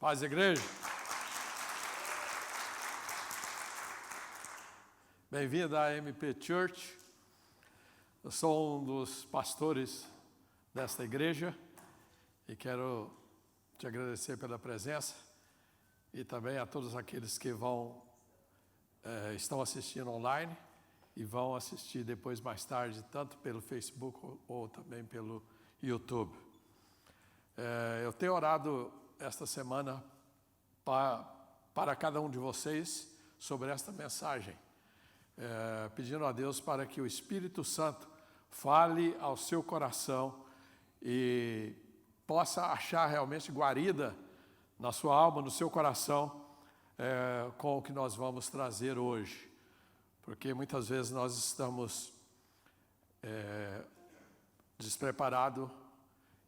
Paz, igreja. Bem-vindo à MP Church. Eu sou um dos pastores desta igreja e quero te agradecer pela presença e também a todos aqueles que estão assistindo online e vão assistir depois mais tarde, tanto pelo Facebook ou também pelo YouTube. Eu tenho orado esta semana para cada um de vocês sobre esta mensagem, pedindo a Deus para que o Espírito Santo fale ao seu coração e possa achar realmente guarida na sua alma, no seu coração, com o que nós vamos trazer hoje. Porque muitas vezes nós estamos despreparados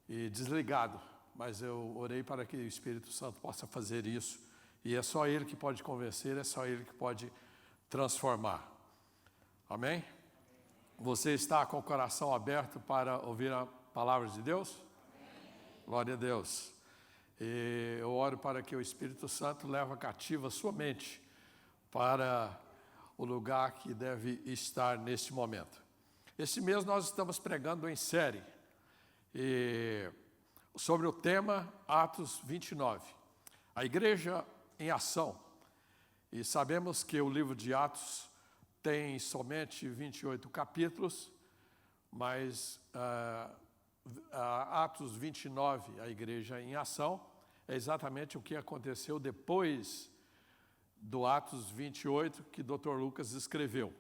e desligados, mas eu orei para que o Espírito Santo possa fazer isso, e é só Ele que pode convencer, é só Ele que pode transformar. Amém? Você está com o coração aberto para ouvir a palavra de Deus? Glória a Deus. E eu oro para que o Espírito Santo leve cativa a sua mente para o lugar que deve estar neste momento. Este mês nós estamos pregando em série sobre o tema Atos 29, a igreja em ação. E sabemos que o livro de Atos tem somente 28 capítulos, mas Atos 29, a igreja em ação, é exatamente o que aconteceu depois do Atos 28 que Dr. Lucas escreveu.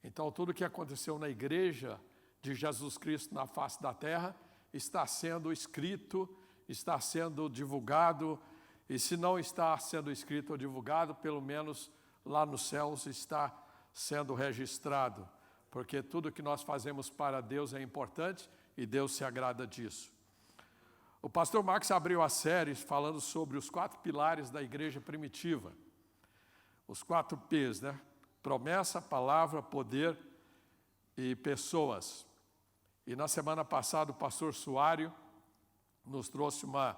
Então, tudo o que aconteceu na igreja de Jesus Cristo na face da terra está sendo escrito, está sendo divulgado, e se não está sendo escrito ou divulgado, pelo menos lá nos céus está sendo registrado, porque tudo que nós fazemos para Deus é importante e Deus se agrada disso. O pastor Marcos abriu a série falando sobre os 4 pilares da igreja primitiva, os 4 P's, né? Promessa, palavra, poder e pessoas. E na semana passada o pastor Suário nos trouxe uma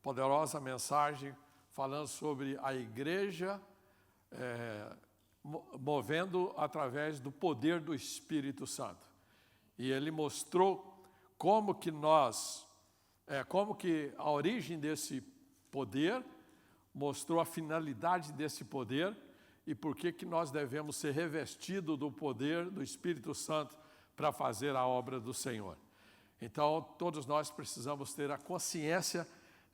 poderosa mensagem falando sobre a igreja movendo através do poder do Espírito Santo. E ele mostrou como que a origem desse poder, mostrou a finalidade desse poder e por que nós devemos ser revestidos do poder do Espírito Santo para fazer a obra do Senhor. Então, todos nós precisamos ter a consciência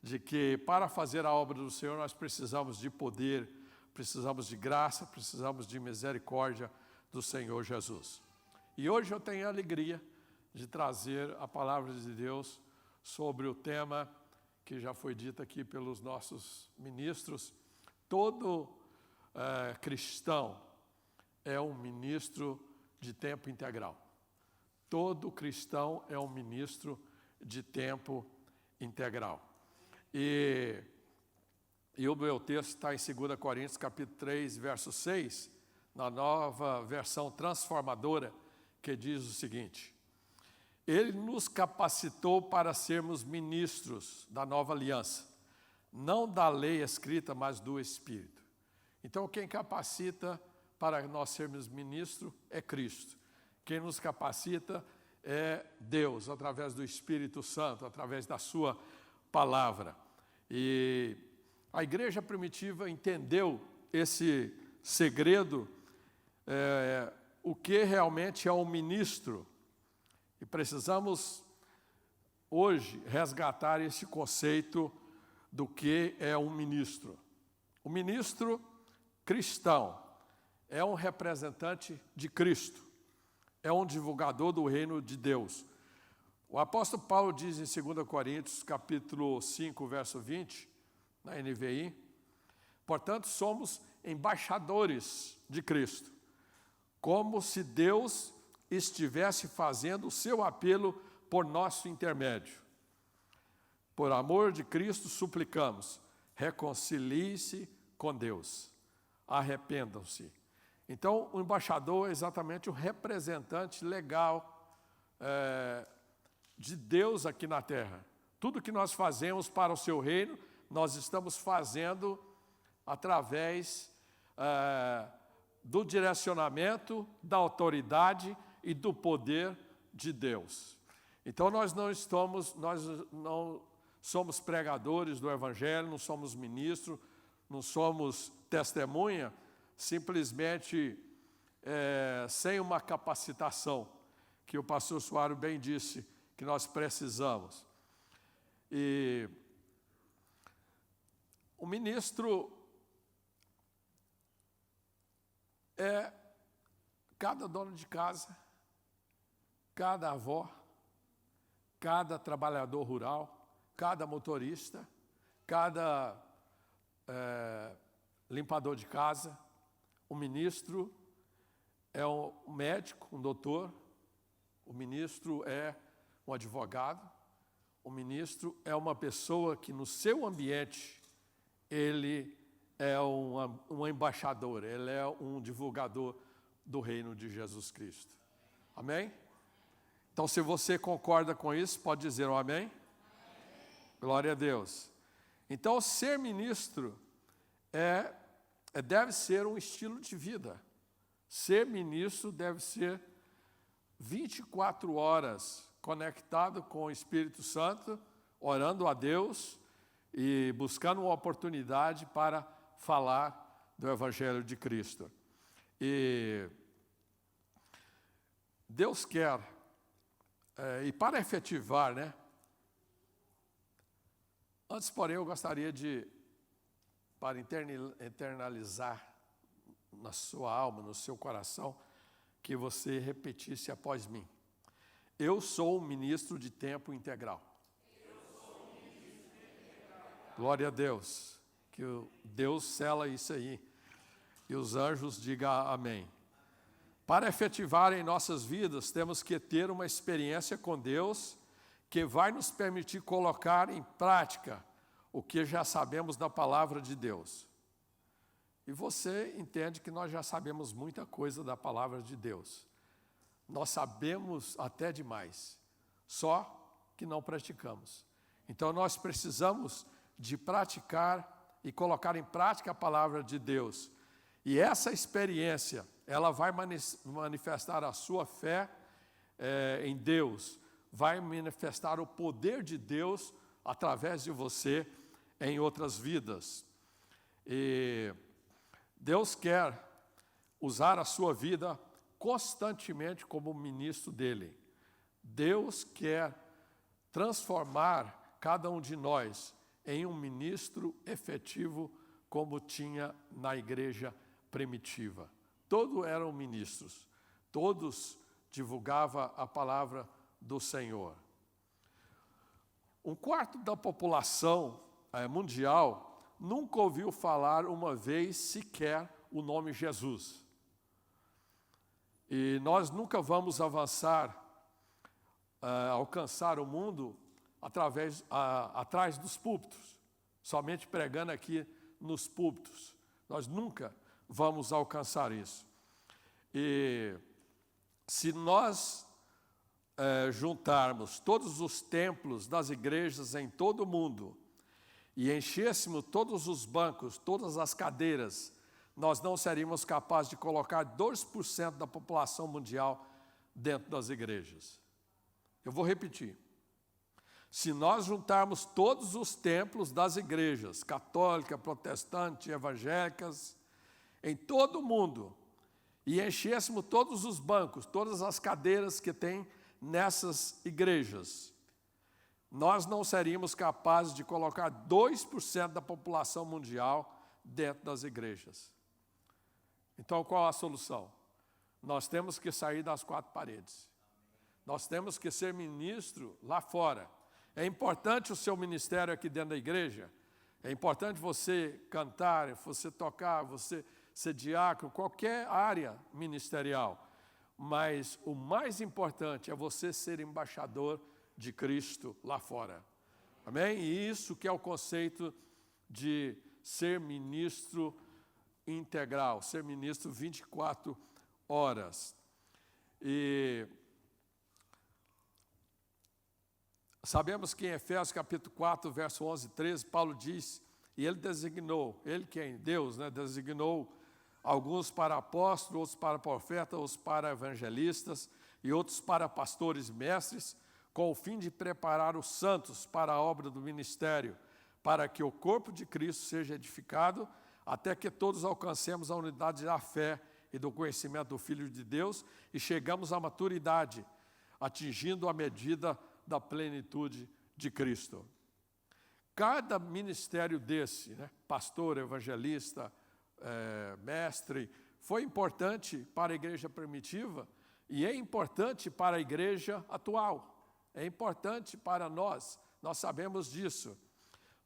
de que para fazer a obra do Senhor nós precisamos de poder, precisamos de graça, precisamos de misericórdia do Senhor Jesus. E hoje eu tenho a alegria de trazer a palavra de Deus sobre o tema que já foi dito aqui pelos nossos ministros. Todo cristão é um ministro de tempo integral. Todo cristão é um ministro de tempo integral. E o meu texto está em 2 Coríntios, capítulo 3, verso 6, na nova versão transformadora, que diz o seguinte: Ele nos capacitou para sermos ministros da nova aliança, não da lei escrita, mas do Espírito. Então, quem capacita para nós sermos ministros é Cristo. Quem nos capacita é Deus, através do Espírito Santo, através da sua palavra. E a igreja primitiva entendeu esse segredo, o que realmente é um ministro. E precisamos hoje resgatar esse conceito do que é um ministro. O ministro cristão é um representante de Cristo, é um divulgador do reino de Deus. O apóstolo Paulo diz em 2 Coríntios, capítulo 5, verso 20, na NVI, portanto, somos embaixadores de Cristo, como se Deus estivesse fazendo o seu apelo por nosso intermédio. Por amor de Cristo, suplicamos, reconcilie-se com Deus, arrependam-se. Então, o embaixador é exatamente o representante legal de Deus aqui na terra. Tudo que nós fazemos para o seu reino, nós estamos fazendo através do direcionamento, da autoridade e do poder de Deus. Então nós não somos pregadores do Evangelho, não somos ministros, não somos testemunha, simplesmente sem uma capacitação, que o pastor Soares bem disse que nós precisamos. E o ministro é cada dono de casa, cada avó, cada trabalhador rural, cada motorista, cada limpador de casa. O ministro é um médico, um doutor, o ministro é um advogado, o ministro é uma pessoa que no seu ambiente ele é um embaixador, ele é um divulgador do reino de Jesus Cristo. Amém? Então, se você concorda com isso, pode dizer um amém? Amém. Glória a Deus. Então, ser ministro deve ser um estilo de vida. Ser ministro deve ser 24 horas conectado com o Espírito Santo, orando a Deus e buscando uma oportunidade para falar do Evangelho de Cristo. E Deus quer, e para efetivar, né? Antes, porém, eu gostaria para internalizar na sua alma, no seu coração, que você repetisse após mim. Eu sou um ministro de tempo integral. Glória a Deus. Que Deus sela isso aí. E os anjos digam amém. Para efetivar em nossas vidas, temos que ter uma experiência com Deus que vai nos permitir colocar em prática o que já sabemos da palavra de Deus. E você entende que nós já sabemos muita coisa da palavra de Deus. Nós sabemos até demais, só que não praticamos. Então nós precisamos de praticar e colocar em prática a palavra de Deus. E essa experiência, ela vai manifestar a sua fé em Deus, vai manifestar o poder de Deus através de você em outras vidas. E Deus quer usar a sua vida constantemente como ministro dele. Deus quer transformar cada um de nós em um ministro efetivo, como tinha na igreja primitiva. Todos eram ministros, todos divulgavam a palavra do Senhor. Um quarto da população mundial nunca ouviu falar uma vez sequer o nome Jesus. E nós nunca vamos avançar, alcançar o mundo atrás dos púlpitos, somente pregando aqui nos púlpitos. Nós nunca vamos alcançar isso. E se nós juntarmos todos os templos das igrejas em todo o mundo e enchêssemos todos os bancos, todas as cadeiras, nós não seríamos capazes de colocar 2% da população mundial dentro das igrejas. Eu vou repetir. Se nós juntarmos todos os templos das igrejas, católica, protestante, evangélicas, em todo o mundo, e enchêssemos todos os bancos, todas as cadeiras que tem nessas igrejas, nós não seríamos capazes de colocar 2% da população mundial dentro das igrejas. Então, qual a solução? Nós temos que sair das quatro paredes. Nós temos que ser ministro lá fora. É importante o seu ministério aqui dentro da igreja. É importante você cantar, você tocar, você ser diácono, qualquer área ministerial. Mas o mais importante é você ser embaixador de Cristo lá fora. Amém? E isso que é o conceito de ser ministro integral, ser ministro 24 horas. E sabemos que em Efésios capítulo 4, verso 11 e 13, Paulo diz E ele designou, ele quem? Deus, né? Designou alguns para apóstolos, outros para profetas, outros para evangelistas e outros para pastores e mestres, com o fim de preparar os santos para a obra do ministério, para que o corpo de Cristo seja edificado, até que todos alcancemos a unidade da fé e do conhecimento do Filho de Deus e chegamos à maturidade, atingindo a medida da plenitude de Cristo. Cada ministério desse, né, pastor, evangelista, mestre, foi importante para a igreja primitiva e é importante para a igreja atual. É importante para nós sabemos disso.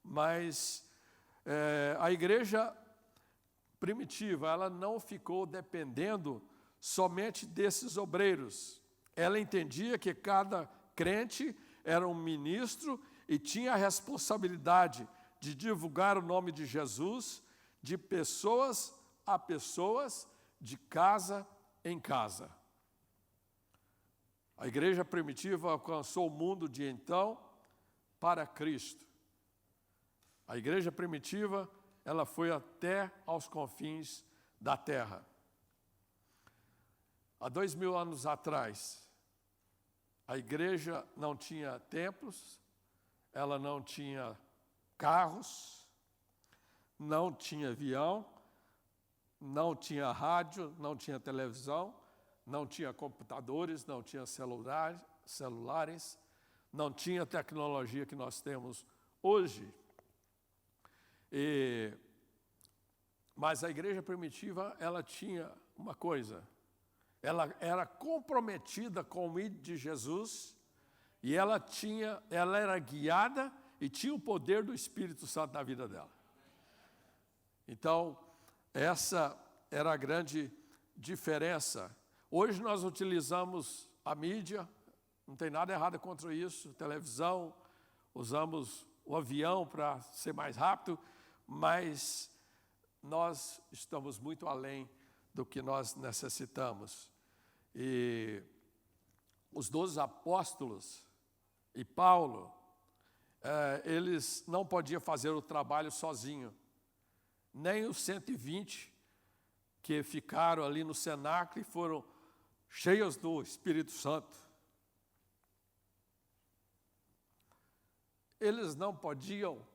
Mas a igreja primitiva, ela não ficou dependendo somente desses obreiros. Ela entendia que cada crente era um ministro e tinha a responsabilidade de divulgar o nome de Jesus de pessoas a pessoas, de casa em casa. A igreja primitiva alcançou o mundo de então para Cristo. A igreja primitiva, ela foi até aos confins da terra. Há 2000 anos atrás, a igreja não tinha templos, ela não tinha carros, não tinha avião, não tinha rádio, não tinha televisão, não tinha computadores, não tinha celulares, não tinha a tecnologia que nós temos hoje. Mas a igreja primitiva, ela tinha uma coisa, ela era comprometida com o ID de Jesus e ela era guiada e tinha o poder do Espírito Santo na vida dela. Então, essa era a grande diferença. Hoje nós utilizamos a mídia, não tem nada errado contra isso, televisão, usamos o avião para ser mais rápido, mas nós estamos muito além do que nós necessitamos. E os 12 apóstolos e Paulo, eles não podiam fazer o trabalho sozinho, nem os 120 que ficaram ali no cenáculo e foram cheios do Espírito Santo. Eles não podiam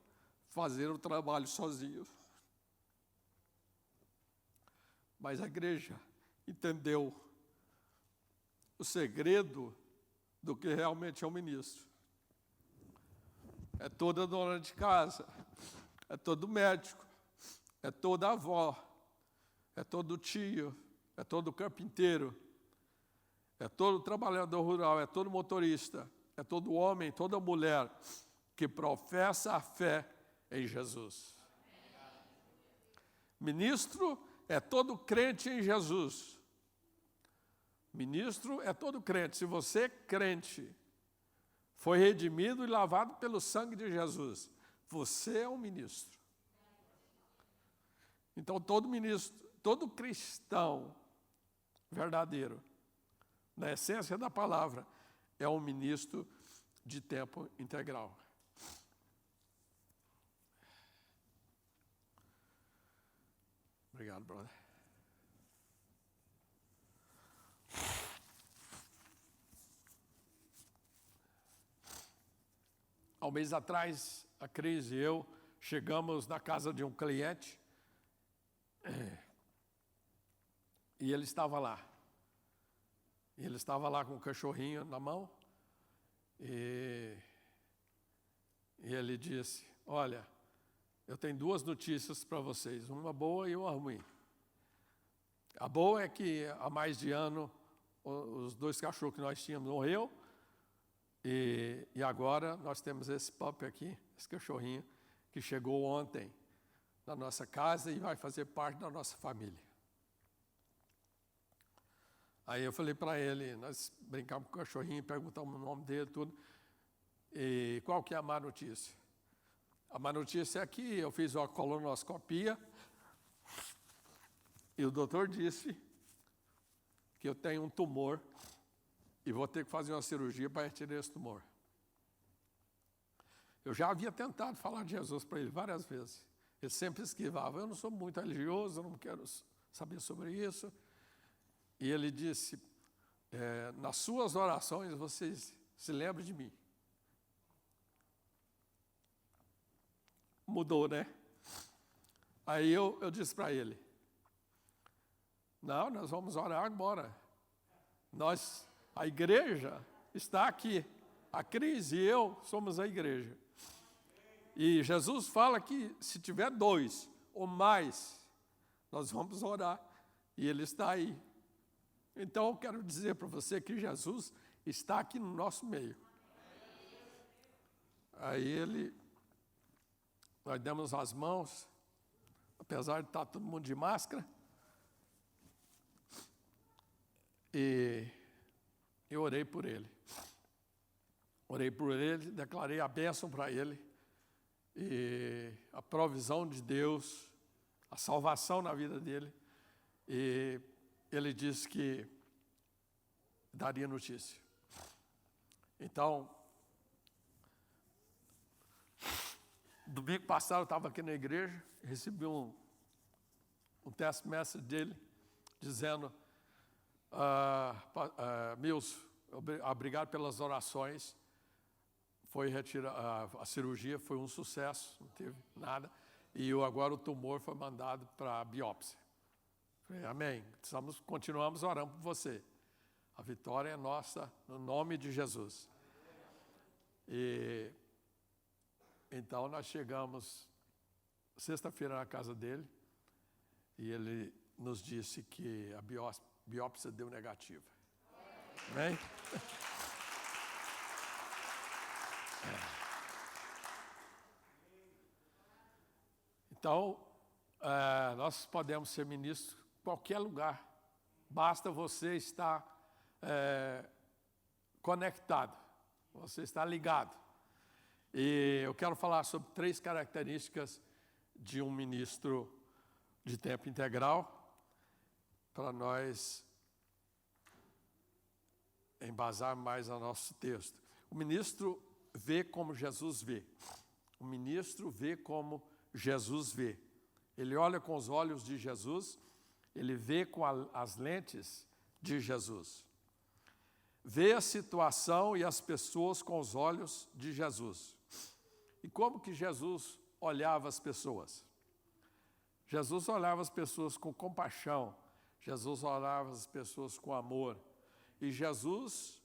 fazer o trabalho sozinhos. Mas a igreja entendeu o segredo do que realmente é um ministro. É toda dona de casa, é todo médico, é toda avó, é todo tio, é todo carpinteiro, é todo trabalhador rural, é todo motorista, é todo homem, toda mulher que professa a fé em Jesus. Ministro é todo crente em Jesus. Ministro é todo crente. Se você é crente, foi redimido e lavado pelo sangue de Jesus, você é um ministro. Então, todo ministro, todo cristão verdadeiro, na essência da palavra, é um ministro de tempo integral. Obrigado, brother. Há um mês atrás, a Cris e eu chegamos na casa de um cliente e ele estava lá. Ele estava lá com um cachorrinho na mão e ele disse: olha, eu tenho duas notícias para vocês, uma boa e uma ruim. A boa é que há mais de ano os 2 cachorros que nós tínhamos morreu e agora nós temos esse pup aqui, esse cachorrinho, que chegou ontem na nossa casa e vai fazer parte da nossa família. Aí eu falei para ele, nós brincamos com o cachorrinho, perguntamos o nome dele, tudo. E qual que é a má notícia? A má notícia é que eu fiz uma colonoscopia e o doutor disse que eu tenho um tumor e vou ter que fazer uma cirurgia para retirar esse tumor. Eu já havia tentado falar de Jesus para ele várias vezes. Ele sempre esquivava. Eu não sou muito religioso, eu não quero saber sobre isso. E ele disse, nas suas orações vocês se lembram de mim. Mudou, né? Aí eu disse para ele, não, nós vamos orar agora. A igreja está aqui. A Cris e eu somos a igreja. E Jesus fala que se tiver 2 ou mais, nós vamos orar. E Ele está aí. Então eu quero dizer para você que Jesus está aqui no nosso meio. Aí nós demos as mãos, apesar de estar todo mundo de máscara. E eu orei por ele. Orei por ele, declarei a bênção para ele. E a provisão de Deus, a salvação na vida dele. E ele disse que daria notícia. Então, domingo passado eu estava aqui na igreja, recebi um text message dele, dizendo, Milson, obrigado pelas orações, a cirurgia foi um sucesso, não teve nada, e agora o tumor foi mandado para a biópsia. Falei, amém, continuamos orando por você. A vitória é nossa, no nome de Jesus. E então nós chegamos sexta-feira na casa dele, e ele nos disse que a biópsia deu negativa. Amém? Então, nós podemos ser ministros em qualquer lugar. Basta você estar conectado, você estar ligado. E eu quero falar sobre 3 características de um ministro de tempo integral, para nós embasar mais o nosso texto. O ministro vê como Jesus vê. O ministro vê como Jesus vê. Ele olha com os olhos de Jesus, ele vê com as lentes de Jesus. Vê a situação e as pessoas com os olhos de Jesus. E como que Jesus olhava as pessoas? Jesus olhava as pessoas com compaixão. Jesus olhava as pessoas com amor. E Jesus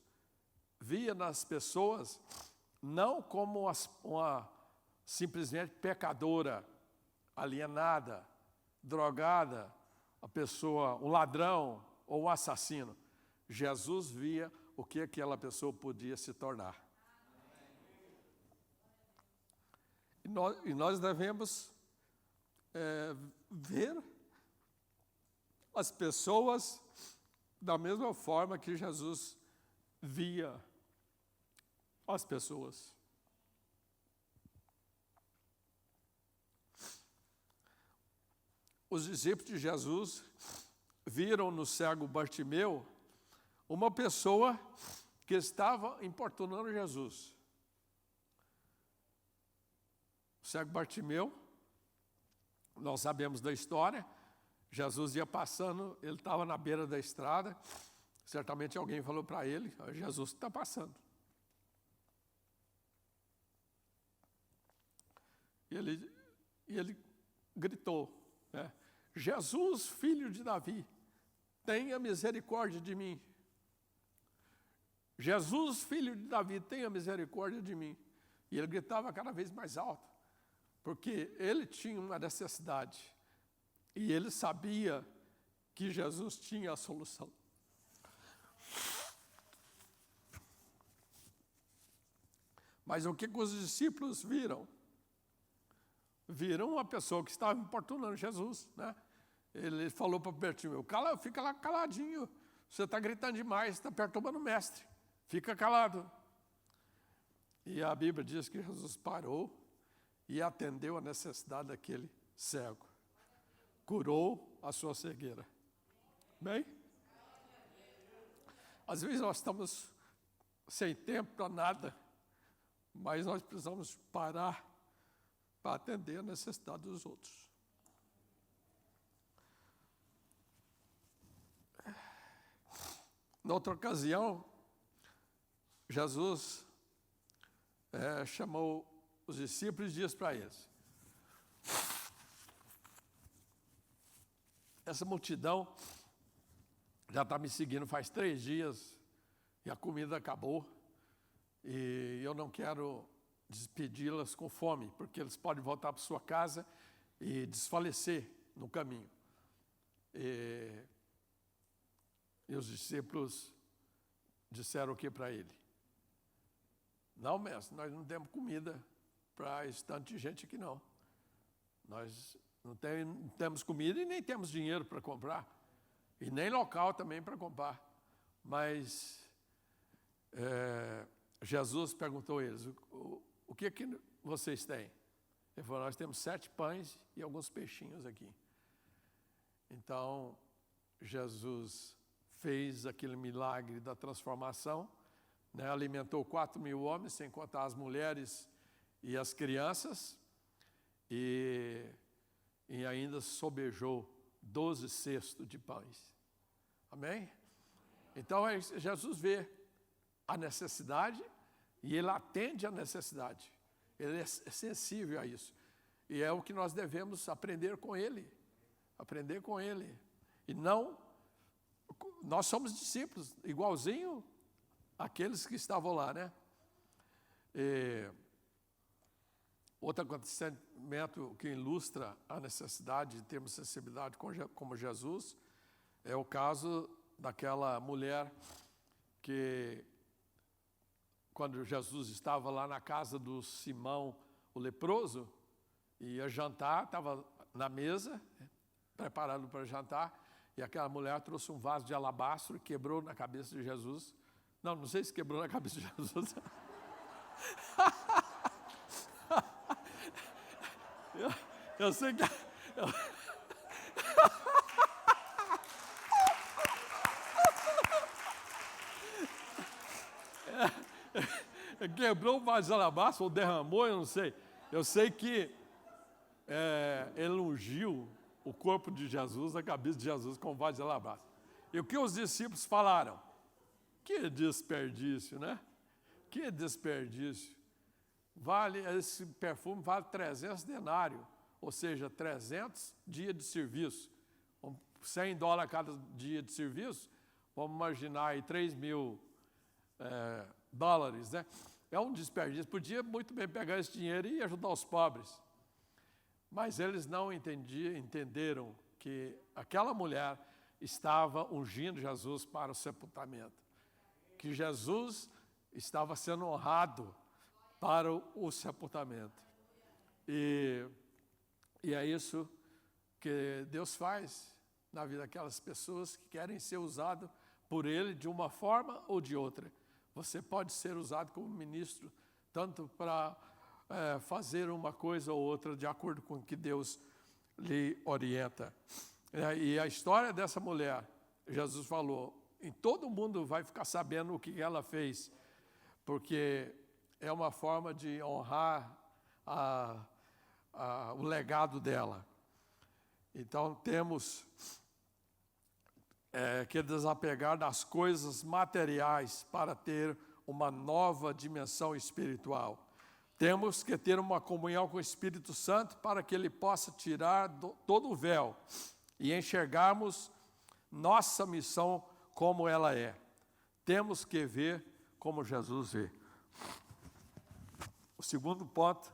via nas pessoas não como uma simplesmente pecadora, alienada, drogada, um ladrão ou um assassino. Jesus via o que aquela pessoa podia se tornar. E nós devemos ver as pessoas da mesma forma que Jesus via as pessoas. Os discípulos de Jesus viram no cego Bartimeu uma pessoa que estava importunando Jesus. O cego Bartimeu, nós sabemos da história, Jesus ia passando, ele estava na beira da estrada, certamente alguém falou para ele, Jesus está passando. E ele gritou, né? Jesus, filho de Davi, tenha misericórdia de mim. Jesus, filho de Davi, tenha misericórdia de mim. E ele gritava cada vez mais alto, porque ele tinha uma necessidade. E ele sabia que Jesus tinha a solução. Mas o que os discípulos viram? Viram uma pessoa que estava importunando Jesus, né? Ele falou para Bartimeu, fica lá caladinho, você está gritando demais, está perturbando o mestre, fica calado. E a Bíblia diz que Jesus parou e atendeu a necessidade daquele cego. Curou a sua cegueira. Bem? Às vezes nós estamos sem tempo para nada, mas nós precisamos parar para atender a necessidade dos outros. Noutra ocasião, Jesus chamou os discípulos e disse para eles: essa multidão já está me seguindo faz 3 dias e a comida acabou e eu não quero despedi-las com fome, porque eles podem voltar para sua casa e desfalecer no caminho. E os discípulos disseram o que para ele? Não, mestre, nós não temos comida para esse tanto de gente aqui, não. Nós não temos comida e nem temos dinheiro para comprar. E nem local também para comprar. Mas Jesus perguntou a eles: o que vocês têm? Ele falou: nós temos 7 pães e alguns peixinhos aqui. Então, Jesus fez aquele milagre da transformação, né? Alimentou 4.000 homens, sem contar as mulheres e as crianças, e ainda sobejou 12 cestos de pães. Amém? Então, Jesus vê a necessidade e ele atende a necessidade. Ele é sensível a isso. E é o que nós devemos aprender com ele. Aprender com ele. E não... Nós somos discípulos, igualzinho àqueles que estavam lá, né? Outro acontecimento que ilustra a necessidade de termos sensibilidade como Jesus é o caso daquela mulher que, quando Jesus estava lá na casa do Simão, o leproso, ia jantar, estava na mesa, preparando para jantar, e aquela mulher trouxe um vaso de alabastro e quebrou na cabeça de Jesus. Não sei se quebrou na cabeça de Jesus. Eu sei que... Quebrou o vaso de alabastro ou derramou, eu não sei. Eu sei que ele ungiu o corpo de Jesus, a cabeça de Jesus com o vaso de alabastro. E o que os discípulos falaram? Que desperdício, né? Que desperdício. Esse perfume vale 300 denários, ou seja, 300 dias de serviço. $100 cada dia de serviço, vamos imaginar aí $3.000, né? É um desperdício. Podia muito bem pegar esse dinheiro e ajudar os pobres. Mas eles não entenderam que aquela mulher estava ungindo Jesus para o sepultamento. Que Jesus estava sendo honrado para o sepultamento. E é isso que Deus faz na vida daquelas pessoas que querem ser usadas por Ele de uma forma ou de outra. Você pode ser usado como ministro, tanto para fazer uma coisa ou outra de acordo com o que Deus lhe orienta. E a história dessa mulher, Jesus falou, em todo mundo vai ficar sabendo o que ela fez, porque é uma forma de honrar o legado dela. Então temos que desapegar das coisas materiais para ter uma nova dimensão espiritual. Temos que ter uma comunhão com o Espírito Santo para que Ele possa tirar todo o véu e enxergarmos nossa missão como ela é. Temos que ver como Jesus vê. O segundo ponto,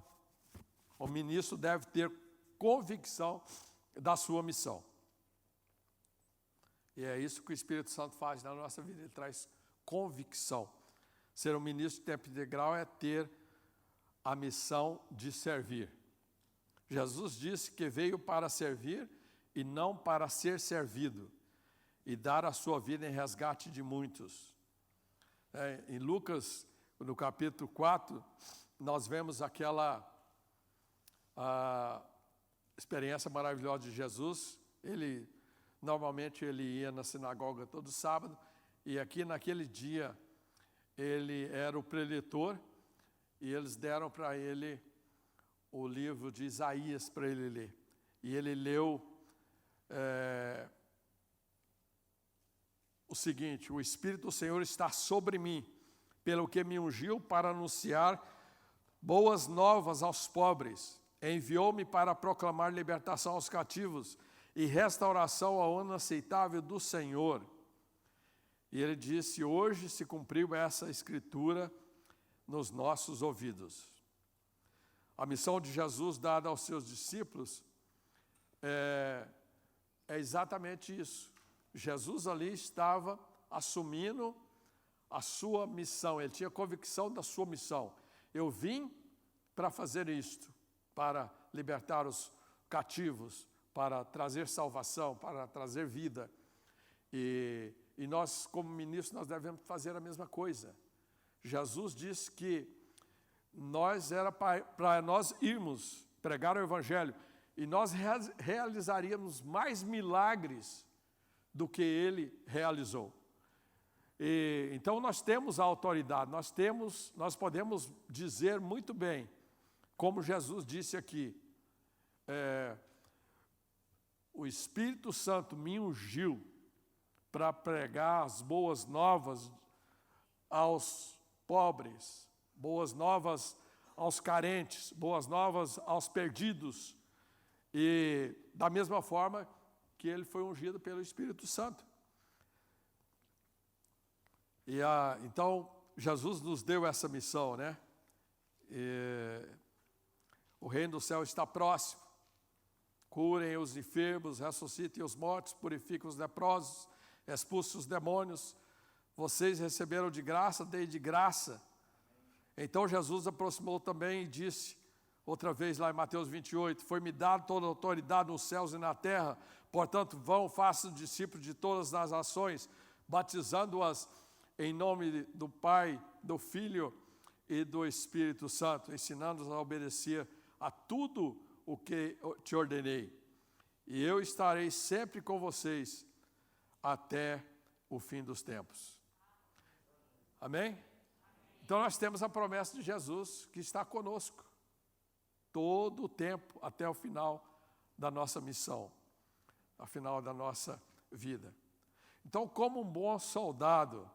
o ministro deve ter convicção da sua missão. E é isso que o Espírito Santo faz na nossa vida, ele traz convicção. Ser um ministro de tempo integral é ter a missão de servir. Jesus disse que veio para servir e não para ser servido, e dar a sua vida em resgate de muitos. Em Lucas, no capítulo 4, nós vemos aquela experiência maravilhosa de Jesus. Normalmente ele ia na sinagoga todo sábado, e aqui naquele dia ele era o preletor, e eles deram para ele o livro de Isaías para ele ler. E ele leu o seguinte: o Espírito do Senhor está sobre mim, pelo que me ungiu para anunciar boas novas aos pobres. Enviou-me para proclamar libertação aos cativos e restauração ao ano aceitável do Senhor. E ele disse: hoje se cumpriu essa escritura nos nossos ouvidos. A missão de Jesus dada aos seus discípulos é exatamente isso. Jesus ali estava assumindo a sua missão, ele tinha convicção da sua missão. Eu vim para fazer isto, para libertar os cativos, para trazer salvação, para trazer vida. E nós, como ministros, nós devemos fazer a mesma coisa. Jesus disse que era para nós irmos pregar o Evangelho, e nós realizaríamos mais milagres do que ele realizou. Então nós temos a autoridade, nós podemos dizer muito bem, como Jesus disse aqui, o Espírito Santo me ungiu para pregar as boas novas aos pobres, boas novas aos carentes, boas novas aos perdidos, e da mesma forma que ele foi ungido pelo Espírito Santo. Então, Jesus nos deu essa missão, né? O reino do céu está próximo. Curem os enfermos, ressuscitem os mortos, purifiquem os leprosos, expulsem os demônios. Vocês receberam de graça, dei de graça. Então Jesus aproximou também e disse, outra vez lá em Mateus 28, foi-me dado toda a autoridade nos céus e na terra, portanto vão, façam discípulos de todas as nações, batizando-as em nome do Pai, do Filho e do Espírito Santo, ensinando-os a obedecer a tudo o que te ordenei. E eu estarei sempre com vocês até o fim dos tempos. Amém? Então nós temos a promessa de Jesus que está conosco todo o tempo até o final da nossa missão, ao final da nossa vida. Então, como um bom soldado,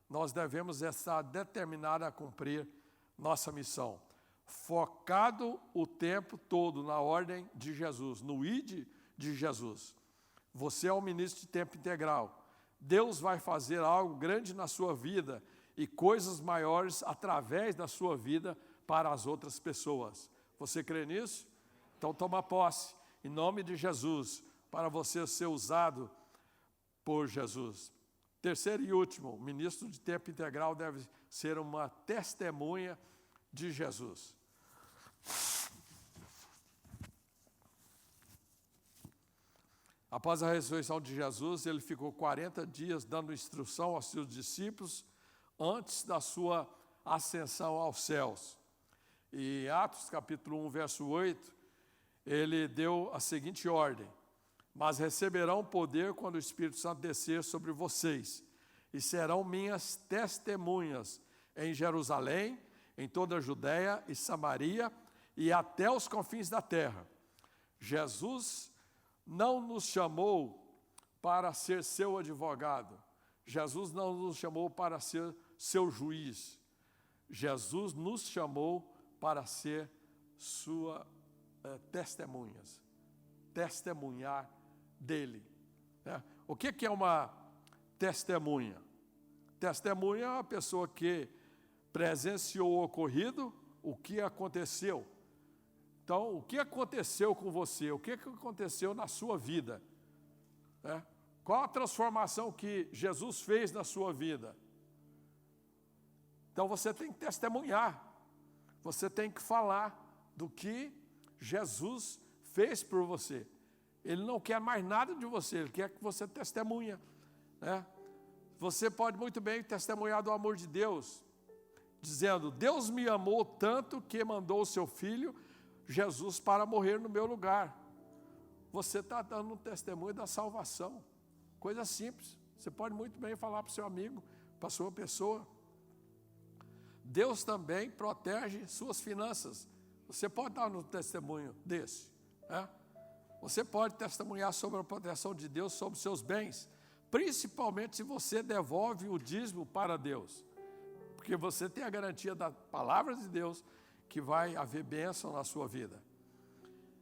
nós devemos estar determinados a cumprir nossa missão, focado o tempo todo na ordem de Jesus, no ID de Jesus. Você é um ministro de tempo integral. Deus vai fazer algo grande na sua vida e coisas maiores através da sua vida para as outras pessoas. Você crê nisso? Então toma posse, em nome de Jesus, para você ser usado por Jesus. Terceiro e último, o ministro de tempo integral deve ser uma testemunha de Jesus. Após a ressurreição de Jesus, ele ficou 40 dias dando instrução aos seus discípulos antes da sua ascensão aos céus. E Atos capítulo 1, verso 8, ele deu a seguinte ordem: mas receberão poder quando o Espírito Santo descer sobre vocês, e serão minhas testemunhas em Jerusalém, em toda a Judéia e Samaria, e até os confins da terra. Jesus não nos chamou para ser seu advogado. Jesus não nos chamou para ser seu juiz. Jesus nos chamou para ser sua testemunhas, testemunhar dele. O que é uma testemunha? Testemunha é uma pessoa que presenciou o ocorrido, o que aconteceu. Então, o que aconteceu com você? O que aconteceu na sua vida? Qual a transformação que Jesus fez na sua vida? Então, você tem que testemunhar. Você tem que falar do que Jesus fez por você. Ele não quer mais nada de você, ele quer que você testemunha. Você pode muito bem testemunhar do amor de Deus, dizendo: Deus me amou tanto que mandou o seu Filho, Jesus, para morrer no meu lugar. Você está dando um testemunho da salvação. Coisa simples. Você pode muito bem falar para o seu amigo, para a sua pessoa. Deus também protege suas finanças. Você pode dar um testemunho desse, né? Você pode testemunhar sobre a proteção de Deus sobre os seus bens, principalmente se você devolve o dízimo para Deus, porque você tem a garantia da palavra de Deus que vai haver bênção na sua vida.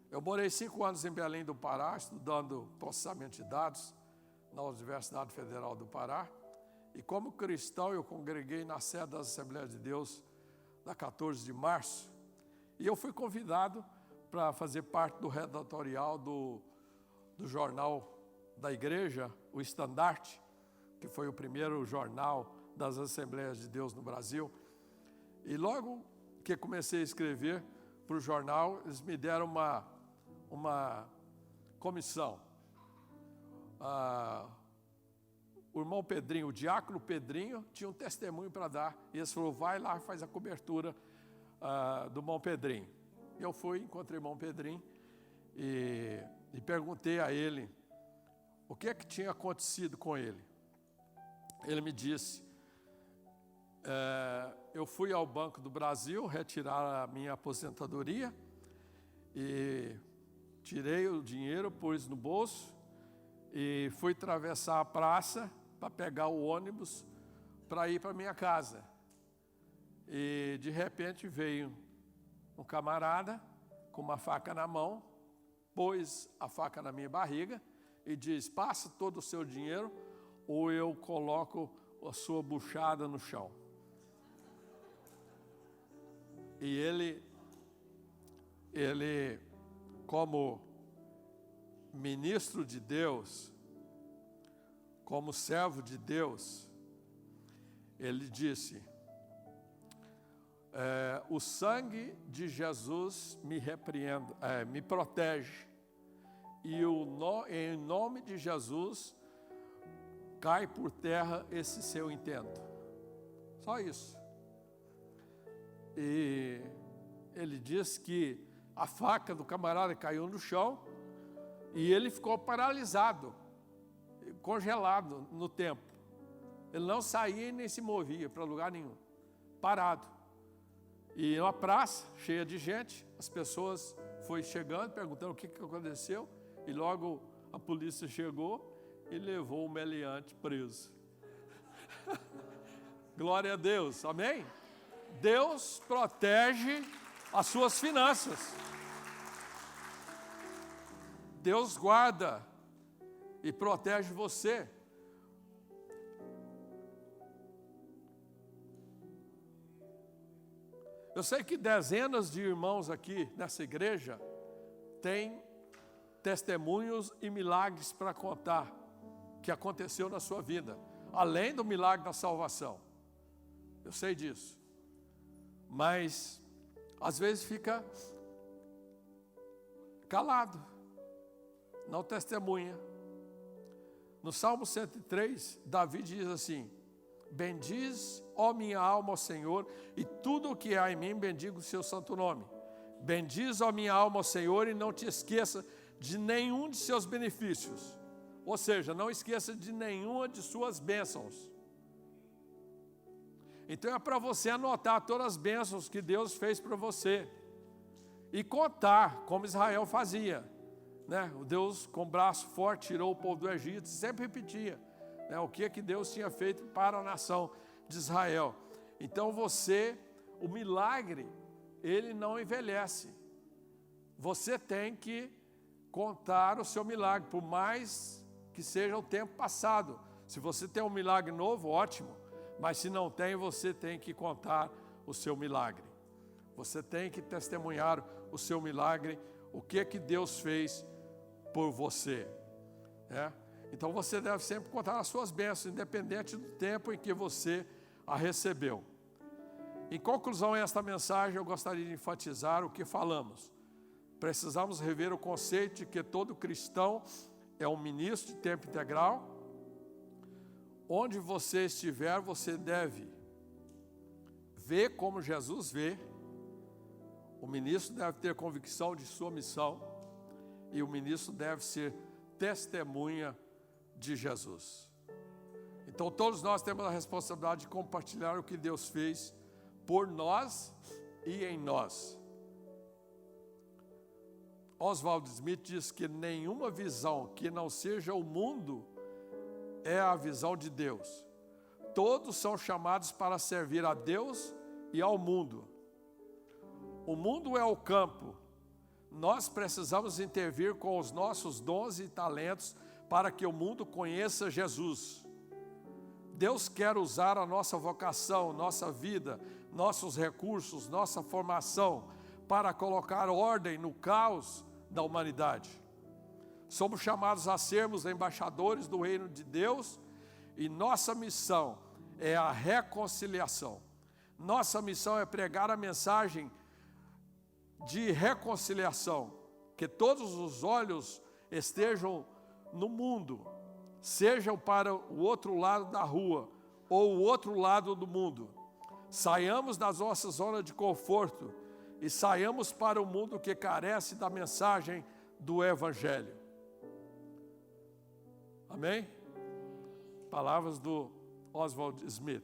Eu morei 5 anos em Belém do Pará, estudando processamento de dados na Universidade Federal do Pará, e como cristão eu congreguei na sede das Assembleias de Deus da 14 de março, e eu fui convidado para fazer parte do redatorial do jornal da igreja, o Estandarte, que foi o primeiro jornal das Assembleias de Deus no Brasil. E logo que comecei a escrever para o jornal, eles me deram uma comissão. O irmão Pedrinho, o diácono Pedrinho, tinha um testemunho para dar. E eles falaram, vai lá, faz a cobertura do irmão Pedrinho. Eu fui, encontrei o irmão Pedrinho e perguntei a ele o que tinha acontecido com ele. Ele me disse, eu fui ao Banco do Brasil retirar a minha aposentadoria e tirei o dinheiro, pus no bolso e fui atravessar a praça para pegar o ônibus para ir para minha casa. E de repente veio um camarada com uma faca na mão, pôs a faca na minha barriga e diz, passa todo o seu dinheiro ou eu coloco a sua buchada no chão. E ele como ministro de Deus, como servo de Deus, ele disse, o sangue de Jesus me repreende, me protege, e em nome de Jesus cai por terra esse seu intento. Só isso. E ele diz que a faca do camarada caiu no chão e ele ficou paralisado, congelado no tempo. Ele não saía nem se movia para lugar nenhum, parado. E uma praça cheia de gente, as pessoas foram chegando, perguntando o que aconteceu, e logo a polícia chegou e levou o meliante preso. Glória a Deus, amém? Deus protege as suas finanças. Deus guarda e protege você. Eu sei que dezenas de irmãos aqui nessa igreja têm testemunhos e milagres para contar que aconteceu na sua vida, além do milagre da salvação. Eu sei disso. Mas às vezes fica calado, não testemunha. No Salmo 103, Davi diz assim, bendiz, ó minha alma, ao Senhor, e tudo o que há em mim, bendiga o seu santo nome. Bendiz, ó minha alma, ao Senhor, e não te esqueça de nenhum de seus benefícios. Ou seja, não esqueça de nenhuma de suas bênçãos. Então é para você anotar todas as bênçãos que Deus fez para você. E contar, como Israel fazia. Né? O Deus com braço forte tirou o povo do Egito, sempre repetia, né? O que Deus tinha feito para a nação de Israel. Então o milagre, ele não envelhece. Você tem que contar o seu milagre, por mais que seja o tempo passado. Se você tem um milagre novo, ótimo. Mas se não tem, você tem que contar o seu milagre. Você tem que testemunhar o seu milagre, o que Deus fez por você. Né? Então você deve sempre contar as suas bênçãos, independente do tempo em que você a recebeu. Em conclusão a esta mensagem, eu gostaria de enfatizar o que falamos. Precisamos rever o conceito de que todo cristão é um ministro de tempo integral. Onde você estiver, você deve ver como Jesus vê. O ministro deve ter convicção de sua missão. E o ministro deve ser testemunha de Jesus. Então todos nós temos a responsabilidade de compartilhar o que Deus fez por nós e em nós. Oswald Smith diz que nenhuma visão que não seja o mundo é a visão de Deus. Todos são chamados para servir a Deus e ao mundo. O mundo é o campo. Nós precisamos intervir com os nossos dons e talentos para que o mundo conheça Jesus. Deus quer usar a nossa vocação, nossa vida, nossos recursos, nossa formação para colocar ordem no caos da humanidade. Somos chamados a sermos embaixadores do reino de Deus e nossa missão é a reconciliação. Nossa missão é pregar a mensagem de reconciliação, que todos os olhos estejam no mundo, sejam para o outro lado da rua ou o outro lado do mundo. Saiamos da nossa zona de conforto e saiamos para o mundo que carece da mensagem do Evangelho. Amém? Palavras do Oswald Smith.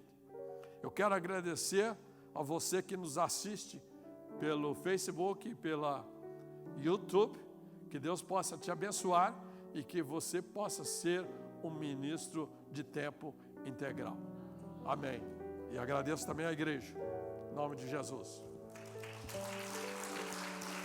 Eu quero agradecer a você que nos assiste pelo Facebook e pela YouTube. Que Deus possa te abençoar e que você possa ser um ministro de tempo integral. Amém. E agradeço também à igreja. Em nome de Jesus.